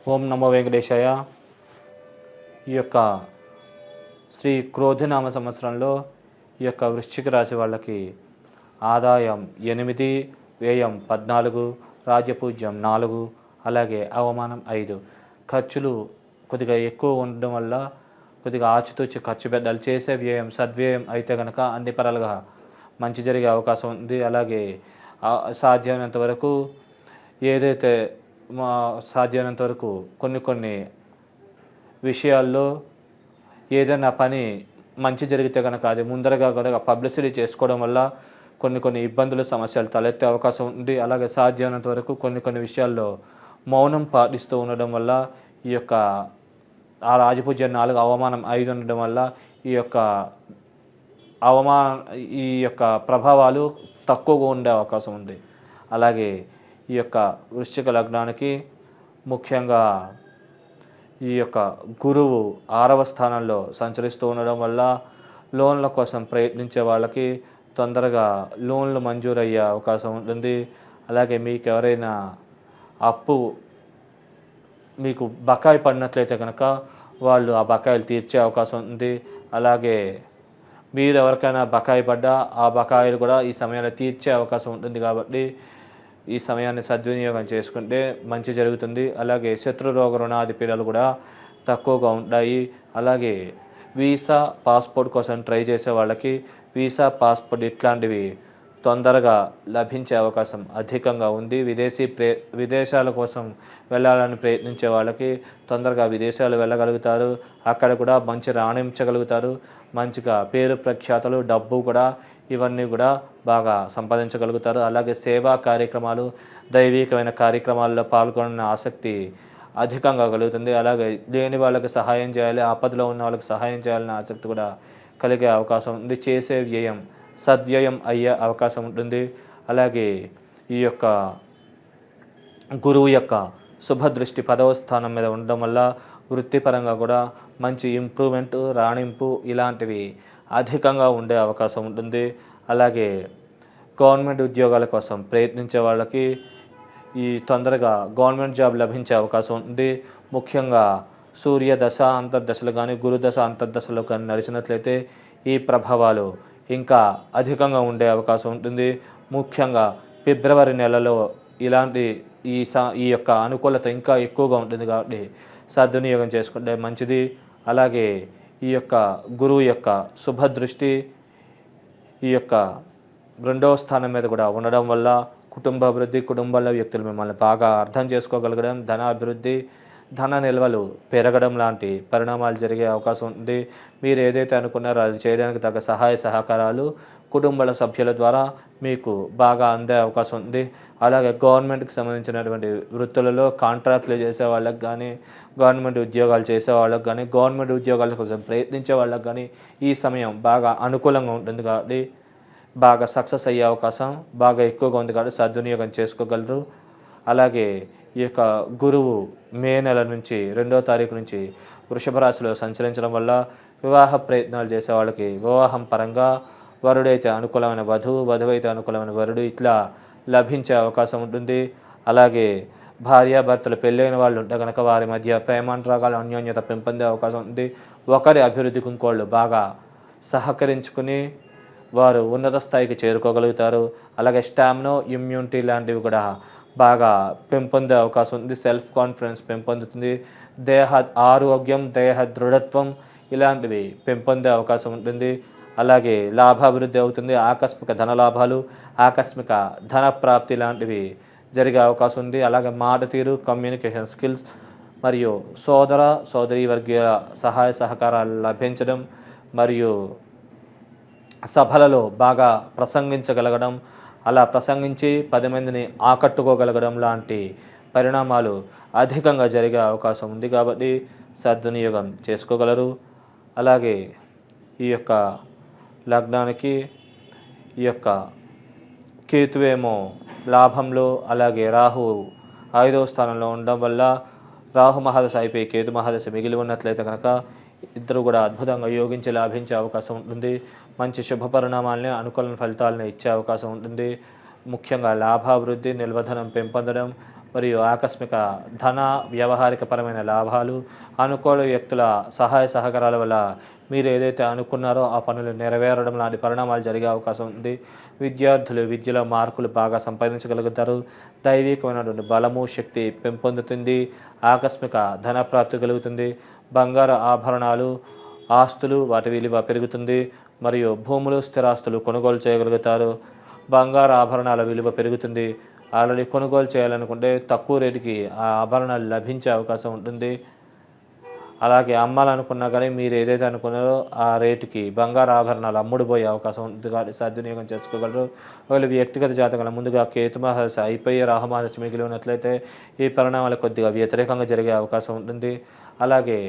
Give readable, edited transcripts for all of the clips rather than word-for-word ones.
ఓం నమో వెంకటేశాయ. ఈ యొక్క శ్రీ క్రోధినామ సంవత్సరంలో ఈ యొక్క వృశ్చిక రాశి వాళ్ళకి ఆదాయం 8, వ్యయం 14, రాజ్యపూజ్యం 4, అలాగే అవమానం 5. ఖర్చులు కొద్దిగా ఎక్కువ ఉండడం వల్ల కొద్దిగా ఆచితూచి ఖర్చు పెట్టాలి. చేసే వ్యయం సద్వ్యయం అయితే కనుక అన్ని పరాలుగా మంచి జరిగే అవకాశం ఉంది. అలాగే సాధ్యమైనంత వరకు ఏదైతే సాధ్యమైనంత వరకు కొన్ని విషయాల్లో ఏదైనా పని మంచి జరిగితే కనుక అది ముందరగా కూడా పబ్లిసిటీ చేసుకోవడం వల్ల కొన్ని ఇబ్బందులు సమస్యలు తలెత్తే అవకాశం ఉంది. అలాగే సాధ్యమైనంత వరకు కొన్ని విషయాల్లో మౌనం పాటిస్తూ ఉండడం వల్ల ఈ యొక్క ఆ రాజపూజ్యం 4, అవమానం 5 ఉండడం వల్ల ఈ యొక్క ప్రభావాలు తక్కువగా ఉండే అవకాశం ఉంది. అలాగే ఈ యొక్క వృశ్చిక లగ్నానికి ముఖ్యంగా ఈ యొక్క గురువు 6వ స్థానంలో సంచరిస్తూ ఉండడం వల్ల లోన్ల కోసం ప్రయత్నించే వాళ్ళకి తొందరగా లోన్లు మంజూరయ్యే అవకాశం ఉంటుంది. అలాగే మీకు ఎవరైనా అప్పు మీకు బకాయి పడినట్లయితే కనుక వాళ్ళు ఆ బకాయిలు తీర్చే అవకాశం ఉంది. అలాగే మీరు ఎవరికైనా బకాయి పడ్డా ఆ బకాయిలు కూడా ఈ సమయంలో తీర్చే అవకాశం ఉంటుంది. కాబట్టి ఈ సమయాన్ని సద్వినియోగం చేసుకుంటే మంచి జరుగుతుంది. అలాగే శత్రు రోగ రుణాది పీడలు కూడా తక్కువగా ఉంటాయి. అలాగే వీసా పాస్పోర్ట్ కోసం ట్రై చేసే వాళ్ళకి వీసా పాస్పోర్ట్ ఇట్లాంటివి తొందరగా లభించే అవకాశం అధికంగా ఉంది. విదేశాల కోసం వెళ్ళాలని ప్రయత్నించే వాళ్ళకి తొందరగా విదేశాలు వెళ్ళగలుగుతారు. అక్కడ కూడా మంచి రాణించగలుగుతారు. మంచిగా పేరు ప్రఖ్యాతలు డబ్బు కూడా ఇవన్నీ కూడా బాగా సంపాదించగలుగుతారు. అలాగే సేవా కార్యక్రమాలు దైవికమైన కార్యక్రమాల్లో పాల్గొనే ఆసక్తి అధికంగా కలుగుతుంది. అలాగే లేని వాళ్ళకి సహాయం చేయాలి, ఆపదలో ఉన్న వాళ్ళకి సహాయం చేయాలనే ఆసక్తి కూడా కలిగే అవకాశం ఉంది. చేసే వ్యయం సద్వ్యయం అయ్యే అవకాశం ఉంటుంది. అలాగే ఈ యొక్క గురువు యొక్క శుభదృష్టి 10వ స్థానం మీద ఉండడం వల్ల వృత్తిపరంగా కూడా మంచి ఇంప్రూవ్మెంట్, రాణింపు ఇలాంటివి అధికంగా ఉండే అవకాశం ఉంటుంది. అలాగే గవర్నమెంట్ ఉద్యోగాల కోసం ప్రయత్నించే వాళ్ళకి ఈ తొందరగా గవర్నమెంట్ జాబ్ లభించే అవకాశం ఉంది. ముఖ్యంగా సూర్య దశ అంతర్దశలు కానీ గురుదశ అంతర్దశలు కానీ నడిచినట్లయితే ఈ ప్రభావాలు ఇంకా అధికంగా ఉండే అవకాశం ఉంటుంది. ముఖ్యంగా ఫిబ్రవరి నెలలో ఇలాంటి ఈ యొక్క అనుకూలత ఇంకా ఎక్కువగా ఉంటుంది. కాబట్టి సద్వినియోగం చేసుకుంటే మంచిది. అలాగే ఈ యొక్క గురువు యొక్క శుభదృష్టి ఈ యొక్క 2వ స్థానం మీద కూడా ఉండడం వల్ల కుటుంబ అభివృద్ధి, కుటుంబంలో వ్యక్తులు మిమ్మల్ని బాగా అర్థం చేసుకోగలగడం, ధనాభివృద్ధి, ధన నిల్వలు పెరగడం లాంటి పరిణామాలు జరిగే అవకాశం ఉంది. మీరు ఏదైతే అనుకున్నారో అది చేయడానికి తగ్గ సహాయ సహకారాలు కుటుంబాల సభ్యుల ద్వారా మీకు బాగా అందే అవకాశం ఉంది. అలాగే గవర్నమెంట్కి సంబంధించినటువంటి వృత్తులలో కాంట్రాక్ట్లు చేసే వాళ్ళకి కానీ, గవర్నమెంట్ ఉద్యోగాలు చేసే వాళ్ళకి కానీ, గవర్నమెంట్ ఉద్యోగాల కోసం ప్రయత్నించే వాళ్ళకి కానీ ఈ సమయం బాగా అనుకూలంగా ఉంటుంది. కాబట్టి బాగా సక్సెస్ అయ్యే అవకాశం బాగా ఎక్కువగా ఉంది. కాబట్టి సద్వినియోగం చేసుకోగలరు. అలాగే ఈ యొక్క గురువు మే నెల నుంచి 2వ తారీఖు నుంచి వృషభ రాశిలో సంచరించడం వల్ల వివాహ ప్రయత్నాలు చేసే వాళ్ళకి వివాహం పరంగా వరుడైతే అనుకూలమైన వధువు, వధువైతే అనుకూలమైన వరుడు ఇట్లా లభించే అవకాశం ఉంటుంది. అలాగే భార్యాభర్తలు పెళ్ళైన వాళ్ళు ఉంటే కనుక వారి మధ్య ప్రేమానురాగాలు, అన్యోన్యత పెంపొందే అవకాశం ఉంది. ఒకరి అభివృద్ధికి ఇంకోళ్ళు బాగా సహకరించుకుని వారు ఉన్నత స్థాయికి చేరుకోగలుగుతారు. అలాగే స్టామినా, ఇమ్యూనిటీ లాంటివి కూడా బాగా పెంపొందే అవకాశం ఉంది. సెల్ఫ్ కాన్ఫిడెన్స్ పెంపొందుతుంది. దేహ ఆరోగ్యం, దేహ దృఢత్వం ఇలాంటివి పెంపొందే అవకాశం ఉంటుంది. అలాగే లాభాభివృద్ధి అవుతుంది. ఆకస్మిక ధన లాభాలు, ఆకస్మిక ధన ప్రాప్తి లాంటివి జరిగే అవకాశం ఉంది. అలాగే మాట తీరు, కమ్యూనికేషన్ స్కిల్స్ మరియు సోదర సోదరీ వర్గీయ సహాయ సహకారాలు లభించడం మరియు సభలలో బాగా ప్రసంగించగలగడం, అలా ప్రసంగించి 10 మందిని ఆకట్టుకోగలగడం లాంటి పరిణామాలు అధికంగా జరిగే అవకాశం ఉంది. కాబట్టి సద్వినియోగం చేసుకోగలరు. అలాగే ఈ యొక్క లగ్నానికి ఈ యొక్క కేతువేమో లాభంలో, అలాగే రాహు 5వ స్థానంలో ఉండడం వల్ల రాహు మహాదశ అయిపోయి కేతు మహాదశ మిగిలి ఉన్నట్లయితే కనుక ఇద్దరు కూడా అద్భుతంగా యోగించి లాభించే అవకాశం ఉంటుంది. మంచి శుభ పరిణామాలని, అనుకూల ఫలితాలను ఇచ్చే అవకాశం ఉంటుంది. ముఖ్యంగా లాభాభివృద్ధి, నిల్వధనం పెంపొందడం, మరియు ఆకస్మిక ధన వ్యవహారికపరమైన లాభాలు, అనుకూల వ్యక్తుల సహాయ సహకారాల వల్ల మీరు ఏదైతే అనుకున్నారో ఆ పనులు నెరవేరడం లాంటి పరిణామాలు జరిగే అవకాశం ఉంది. విద్యార్థులు విద్యలో మార్కులు బాగా సంపాదించగలుగుతారు. దైవికమైనటువంటి బలము శక్తి పెంపొందుతుంది. ఆకస్మిక ధన ప్రాప్తి కలుగుతుంది. బంగారు ఆభరణాలు ఆస్తులు వాటి విలువ పెరుగుతుంది. మరియు భూములు స్థిరాస్తులు కొనుగోలు చేయగలుగుతారు. బంగారు ఆభరణాల విలువ పెరుగుతుంది. ఆల్రెడీ కొనుగోలు చేయాలనుకుంటే తక్కువ రేటుకి ఆ ఆభరణాలు లభించే అవకాశం ఉంటుంది. అలాగే అమ్మాలనుకున్నా కానీ మీరు ఏదైతే అనుకున్నారో ఆ రేటుకి బంగారు ఆభరణాలు అమ్ముడుపోయే అవకాశం ఉంటుంది కాబట్టి సద్వినియోగం చేసుకోగలరు. ఒకవేళ వ్యక్తిగత జాతకాల ముందుగా కేతుమహాదశ అయిపోయి రాహుమహాదశ మిగిలి ఉన్నట్లయితే ఈ పరిణామాలు కొద్దిగా వ్యతిరేకంగా జరిగే అవకాశం ఉంటుంది. అలాగే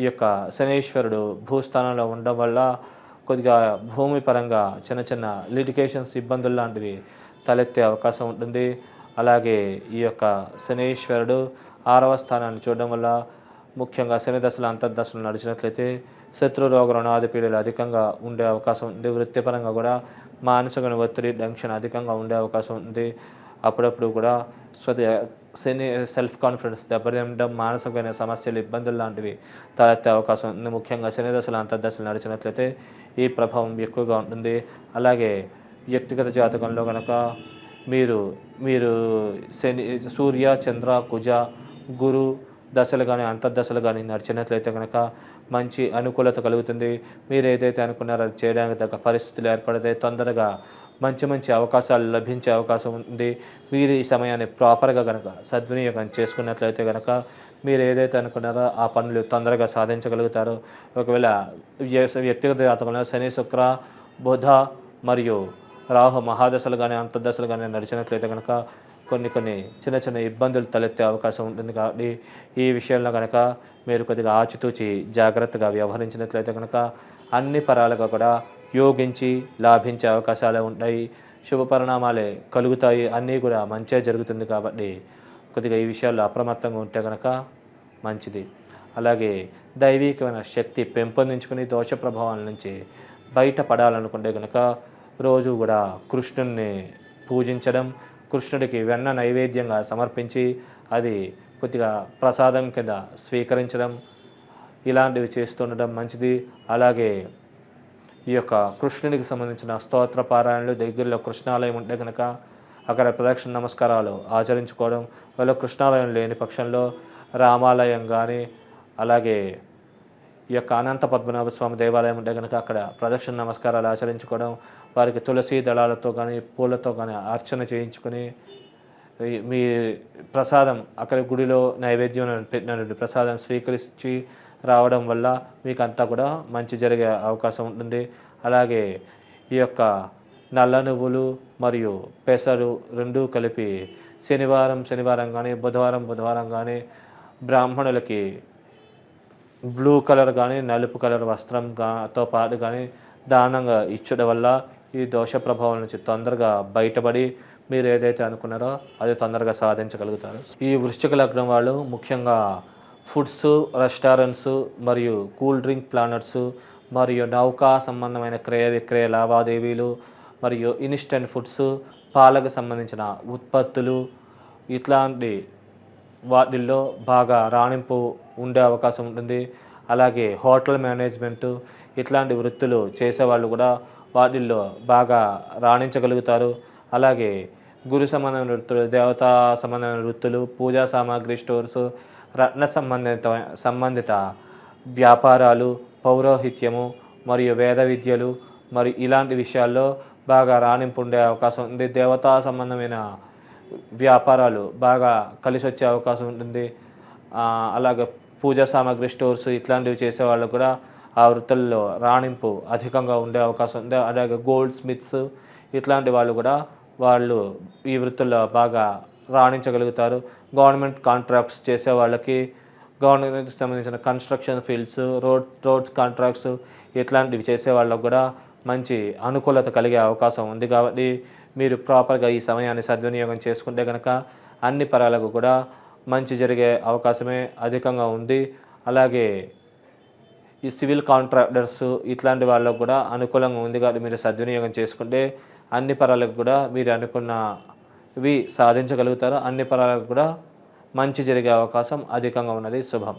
ఈ యొక్క శనీశ్వరుడు భూస్థానంలో ఉండడం వల్ల కొద్దిగా భూమి పరంగా చిన్న చిన్న లిటిగేషన్స్ ఇబ్బందులు లాంటివి తలెత్తే అవకాశం ఉంటుంది. అలాగే ఈ యొక్క శనీశ్వరుడు 6వ స్థానాన్ని చూడడం వల్ల ముఖ్యంగా శని దశలు అంతర్దశలు నడిచినట్లయితే శత్రు రోగ రుణాది పీడలు అధికంగా ఉండే అవకాశం ఉంది. వృత్తిపరంగా కూడా మానసిక ఒత్తిడి టెన్షన్ అధికంగా ఉండే అవకాశం ఉంది. అప్పుడప్పుడు కూడా శని సెల్ఫ్ కాన్ఫిడెన్స్ దెబ్బతినడం, మానసికమైన సమస్యలు ఇబ్బందులు లాంటివి తలెత్తే అవకాశం ఉంది. ముఖ్యంగా శని దశలు అంతర్దశలు నడిచినట్లయితే ఈ ప్రభావం ఎక్కువగా ఉంటుంది. అలాగే వ్యక్తిగత జాతకంలో కనుక మీరు శని సూర్య చంద్ర కుజ గురు దశలు కానీ అంతర్దశలు కానీ నడిచినట్లయితే కనుక మంచి అనుకూలత కలుగుతుంది. మీరు ఏదైతే అనుకున్నారో అది చేయడానికి తగ్గ పరిస్థితులు ఏర్పడితే తొందరగా మంచి అవకాశాలు లభించే అవకాశం ఉంది. మీరు ఈ సమయాన్ని ప్రాపర్గా కనుక సద్వినియోగం చేసుకున్నట్లయితే కనుక మీరు ఏదైతే అనుకున్నారో ఆ పనులు తొందరగా సాధించగలుగుతారు. ఒకవేళ వ్యక్తిగత జాతకంలో శని శుక్ర బుధ మరియు రాహు మహాదశలు కానీ అంతర్దశలు కానీ నడిచినట్లయితే కనుక కొన్ని చిన్న ఇబ్బందులు తలెత్తే అవకాశం ఉంటుంది. కాబట్టి ఈ విషయంలో కనుక మీరు కొద్దిగా ఆచితూచి జాగ్రత్తగా వ్యవహరించినట్లయితే కనుక అన్ని పరాలుగా కూడా యోగించి లాభించే అవకాశాలు ఉంటాయి. శుభ పరిణామాలే కలుగుతాయి. అన్నీ కూడా మంచిగా జరుగుతుంది. కాబట్టి కొద్దిగా ఈ విషయాల్లో అప్రమత్తంగా ఉంటే కనుక మంచిది. అలాగే దైవికమైన శక్తి పెంపొందించుకుని దోష ప్రభావాల నుంచి బయటపడాలనుకుంటే కనుక రోజు కూడా కృష్ణుడిని పూజించడం, కృష్ణుడికి వెన్న నైవేద్యంగా సమర్పించి అది కొద్దిగా ప్రసాదం కింద స్వీకరించడం ఇలాంటివి చేస్తుండడం మంచిది. అలాగే ఈ యొక్క కృష్ణునికి సంబంధించిన స్తోత్ర పారాయణలు దగ్గరలో కృష్ణాలయం ఉంటే కనుక అక్కడ ప్రదక్షిణ నమస్కారాలు ఆచరించుకోవడం, వాళ్ళ కృష్ణాలయం లేని పక్షంలో రామాలయం కానీ అలాగే ఈ యొక్క అనంత పద్మనాభ స్వామి దేవాలయం ఉంటే కనుక అక్కడ ప్రదక్షిణ నమస్కారాలు ఆచరించుకోవడం, వారికి తులసి దళాలతో కానీ పూలతో కానీ అర్చన చేయించుకొని మీ ప్రసాదం అక్కడ గుడిలో నైవేద్యం పెట్టినటువంటి ప్రసాదం స్వీకరించి రావడం వల్ల మీకు అంతా కూడా మంచి జరిగే అవకాశం ఉంటుంది. అలాగే ఈ యొక్క నల్ల నువ్వులు మరియు పెసరు రెండూ కలిపి శనివారం కానీ బుధవారం కానీ బ్రాహ్మణులకి బ్లూ కలర్ కానీ నలుపు కలర్ వస్త్రంతో పాటు కానీ దానంగా ఇచ్చడం వల్ల ఈ దోష ప్రభావం నుంచి తొందరగా బయటపడి మీరు ఏదైతే అనుకున్నారో అది తొందరగా సాధించగలుగుతారు. ఈ వృశ్చిక లగ్నం వాళ్ళు ముఖ్యంగా ఫుడ్స్, రెస్టారెంట్స్ మరియు కూల్ డ్రింక్ ప్లానర్స్ మరియు నౌకా సంబంధమైన క్రయ విక్రయ లావాదేవీలు మరియు ఇన్స్టెంట్ ఫుడ్స్, పాలకు సంబంధించిన ఉత్పత్తులు ఇట్లాంటి వాటిల్లో బాగా రాణింపు ఉండే అవకాశం ఉంటుంది. అలాగే హోటల్ మేనేజ్మెంటు ఇట్లాంటి వృత్తులు చేసేవాళ్ళు కూడా వాటిల్లో బాగా రాణించగలుగుతారు. అలాగే గురు సంబంధమైన వృత్తులు, దేవతా సంబంధమైన వృత్తులు, పూజా సామాగ్రి స్టోర్స్, రత్న సంబంధిత వ్యాపారాలు, పౌరోహిత్యము మరియు వేద విద్యలు మరియు ఇలాంటి విషయాల్లో బాగా రాణింపు ఉండే అవకాశం ఉంది. దేవతా సంబంధమైన వ్యాపారాలు బాగా కలిసి వచ్చే అవకాశం ఉంటుంది. అలాగే పూజా సామాగ్రి స్టోర్స్ ఇట్లాంటివి చేసే వాళ్ళు కూడా ఆ వృత్తుల్లో రాణింపు అధికంగా ఉండే అవకాశం ఉంది. అలాగే గోల్డ్ స్మిత్స్ ఇట్లాంటి వాళ్ళు కూడా ఈ వృత్తుల్లో బాగా రాణించగలుగుతారు. గవర్నమెంట్ కాంట్రాక్ట్స్ చేసే వాళ్ళకి, గవర్నమెంట్కి సంబంధించిన కన్స్ట్రక్షన్ ఫీల్డ్స్, రోడ్స్ కాంట్రాక్ట్స్ ఇట్లాంటివి చేసే వాళ్ళకు కూడా మంచి అనుకూలత కలిగే అవకాశం ఉంది. కాబట్టి మీరు ప్రాపర్గా ఈ సమయాన్ని సద్వినియోగం చేసుకుంటే కనుక అన్ని పరాలకు కూడా మంచి జరిగే అవకాశమే అధికంగా ఉంది. అలాగే ఈ సివిల్ కాంట్రాక్టర్స్ ఇట్లాంటి వాళ్ళకు కూడా అనుకూలంగా ఉంది. కాబట్టి మీరు సద్వినియోగం చేసుకుంటే అన్ని పరాలకు కూడా మీరు అనుకున్న ఇవి సాధించగలుగుతారు. అన్ని పరాలకు కూడా మంచి జరిగే అవకాశం అధికంగా ఉన్నది. శుభం.